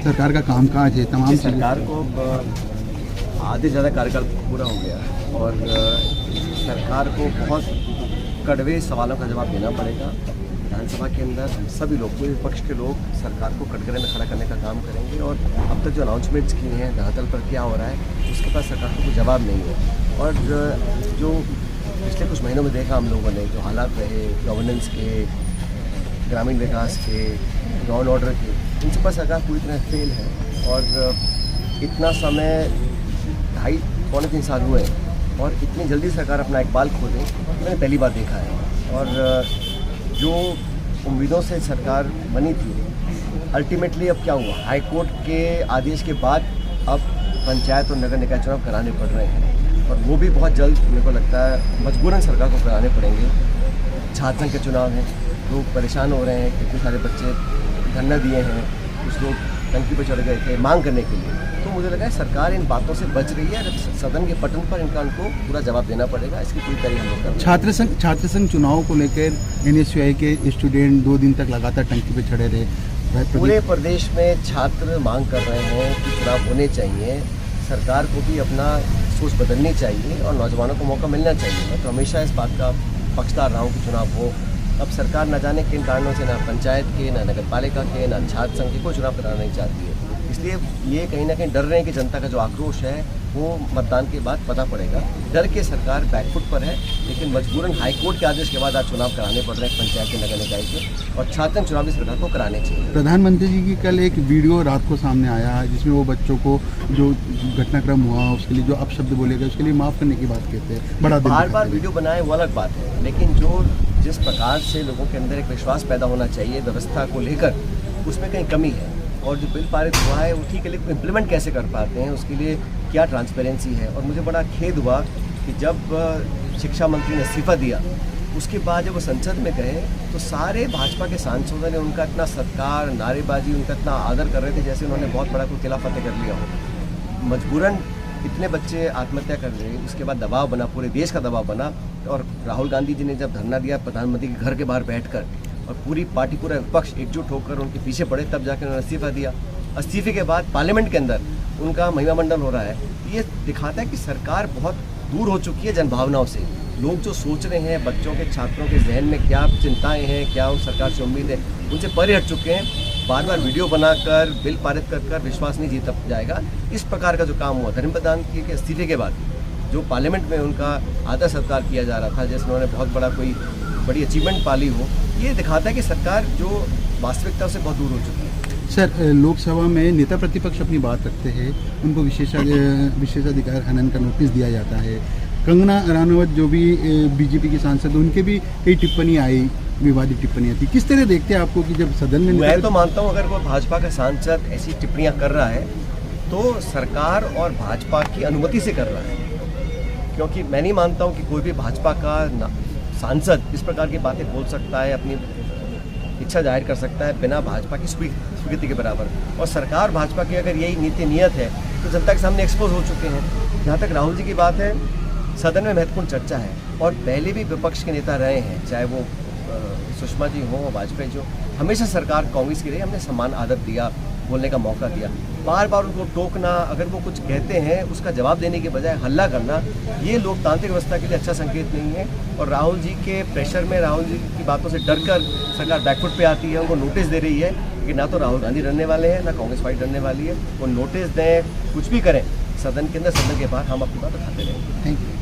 सरकार का कामकाज है तमाम सरकार को आधे से ज़्यादा कार्यकाल पूरा हो गया और सरकार को बहुत कड़वे सवालों का जवाब देना पड़ेगा। विधानसभा के अंदर हम सभी लोग, पूरे विपक्ष के लोग सरकार को कटघरे में खड़ा करने का काम करेंगे और अब तक जो अनाउंसमेंट्स किए हैं धरातल पर क्या हो रहा है उसके पास सरकार को कोई जवाब नहीं है। और जो पिछले कुछ महीनों में देखा हम लोगों ने, जो हालात रहे गवर्नेंस के, ग्रामीण विकास के, लॉ एंड ऑर्डर के, इन सब पर सरकार पूरी तरह फेल है। और इतना समय 2.5-3 साल हुए और इतनी जल्दी सरकार अपना इकबाल खो दे मैंने पहली बार देखा है। और जो उम्मीदों से सरकार बनी थी, अल्टीमेटली अब क्या हुआ, हाई कोर्ट के आदेश के बाद अब पंचायत और नगर निकाय चुनाव कराने पड़ रहे हैं और वो भी बहुत जल्द मेरे को लगता है मजबूरन सरकार को कराने पड़ेंगे। छात्र संघ के चुनाव हैं, लोग परेशान हो रहे हैं, कितने सारे बच्चे धरना दिए हैं, कुछ लोग टंकी पर चढ़ गए थे मांग करने के लिए। तो मुझे लगा है सरकार इन बातों से बच रही है, सदन के पटन पर उनको पूरा जवाब देना पड़ेगा। इसकी पूरी तैयारी हम लोग कर रहे हैं। छात्र संघ चुनाव को लेकर NSUI के स्टूडेंट 2 दिन तक लगातार टंकी पर चढ़े रहे। पूरे प्रदेश में छात्र मांग कर रहे हैं कि चुनाव होने चाहिए, सरकार को भी अपना सोच बदलनी चाहिए और नौजवानों को मौका मिलना चाहिए। मैं तो हमेशा इस बात का पक्षधर रहा हूँ कि चुनाव हो। अब सरकार न जाने किन कारणों से ना पंचायत के, ना नगर पालिका के, ना छात्र संघ के कोई चुनाव कराना नहीं चाहती है। इसलिए ये कहीं ना कहीं डर रहे हैं कि जनता का जो आक्रोश है वो मतदान के बाद पता पड़ेगा। डर के सरकार बैकफुट पर है, लेकिन मजबूरन हाई कोर्ट के आदेश के बाद आज चुनाव कराने पड़ रहे हैं पंचायत के, नगर निकाय के, और छात्र चुनाव भी सरकार को कराने चाहिए। प्रधानमंत्री जी की कल एक वीडियो रात को सामने आया जिसमें वो बच्चों को जो घटनाक्रम हुआ उसके लिए जो अपशब्द बोले गए उसके लिए माफ़ करने की बात कहते हैं। बड़ा बार वीडियो बनाए वो अलग बात है, लेकिन जिस प्रकार से लोगों के अंदर एक विश्वास पैदा होना चाहिए व्यवस्था को लेकर, उसमें कहीं कमी है। और जो बिल पारित हुआ है वो ठीक है, लेकिन इम्प्लीमेंट कैसे कर पाते हैं, उसके लिए क्या ट्रांसपेरेंसी है। और मुझे बड़ा खेद हुआ कि जब शिक्षा मंत्री ने इस्तीफा दिया उसके बाद जब वो संसद में गए तो सारे भाजपा के सांसदों ने उनका इतना सत्कार, नारेबाजी, उनका इतना आदर कर रहे थे जैसे उन्होंने बहुत बड़ा कोई किला फतेह कर लिया हो। मजबूरन इतने बच्चे आत्महत्या कर रहे, उसके बाद दबाव बना, पूरे देश का दबाव बना। और राहुल गांधी जी ने जब धरना दिया प्रधानमंत्री के घर के बाहर बैठकर और पूरी पार्टी, पूरा विपक्ष एकजुट होकर उनके पीछे पड़े, तब जाकर उन्होंने इस्तीफा दिया। इस्तीफे के बाद पार्लियामेंट के अंदर उनका महिमा मंडन हो रहा है। ये दिखाता है कि सरकार बहुत दूर हो चुकी है जनभावनाओं से। लोग जो सोच रहे हैं, बच्चों के, छात्रों के जहन में क्या चिंताएं हैं, क्या उस सरकार से उम्मीद है, उनसे परे हट चुके हैं। बार बार वीडियो बनाकर, बिल पारित कर विश्वास नहीं जीता जाएगा। इस प्रकार का जो काम हुआ धर्म प्रधान के इस्तीफे के बाद, जो पार्लियामेंट में उनका आदर सत्कार किया जा रहा था, जैसे उन्होंने बहुत बड़ा कोई बड़ी अचीवमेंट पाली हो, ये दिखाता है कि सरकार जो वास्तविकता से बहुत दूर हो चुकी है। सर, लोकसभा में नेता प्रतिपक्ष अपनी बात रखते हैं, उनको विशेषाधिकार हनन का नोटिस दिया जाता है। कंगना रनौत जो भी बीजेपी की सांसद, उनके भी कई टिप्पणी आई, विवादित टिप्पणियाँ थी। किस तरह देखते हैं आपको कि जब सदन में मैं तो मानता हूँ अगर वो भाजपा का सांसद ऐसी टिप्पणियाँ कर रहा है तो सरकार और भाजपा की अनुमति से कर रहा है, क्योंकि मैं नहीं मानता हूँ कि कोई भी भाजपा का सांसद इस प्रकार की बातें बोल सकता है, अपनी इच्छा जाहिर कर सकता है बिना भाजपा की स्वीकृति के बराबर। और सरकार भाजपा की अगर यही नीति नियत है तो जनता के सामने एक्सपोज हो चुके हैं। जहाँ तक राहुल जी की बात है, सदन में महत्वपूर्ण चर्चा है और पहले भी विपक्ष के नेता रहे हैं, चाहे वो सुषमा जी हो, वाजपेयी जी हो, हमेशा सरकार कांग्रेस की रही, हमने सम्मान आदर दिया, बोलने का मौका दिया। बार बार उनको टोकना, अगर वो कुछ कहते हैं उसका जवाब देने के बजाय हल्ला करना, ये लोकतांत्रिक व्यवस्था के लिए अच्छा संकेत नहीं है। और राहुल जी के प्रेशर में, राहुल जी की बातों से डरकर सरकार बैकफुट पे आती है, उनको नोटिस दे रही है कि ना तो राहुल गांधी डरने वाले हैं, ना कांग्रेस पार्टी डरने वाली है। वो नोटिस दें, कुछ भी करें, सदन के अंदर, सदन के बाहर हम अपनी बात उठाते रहेंगे। Thank you.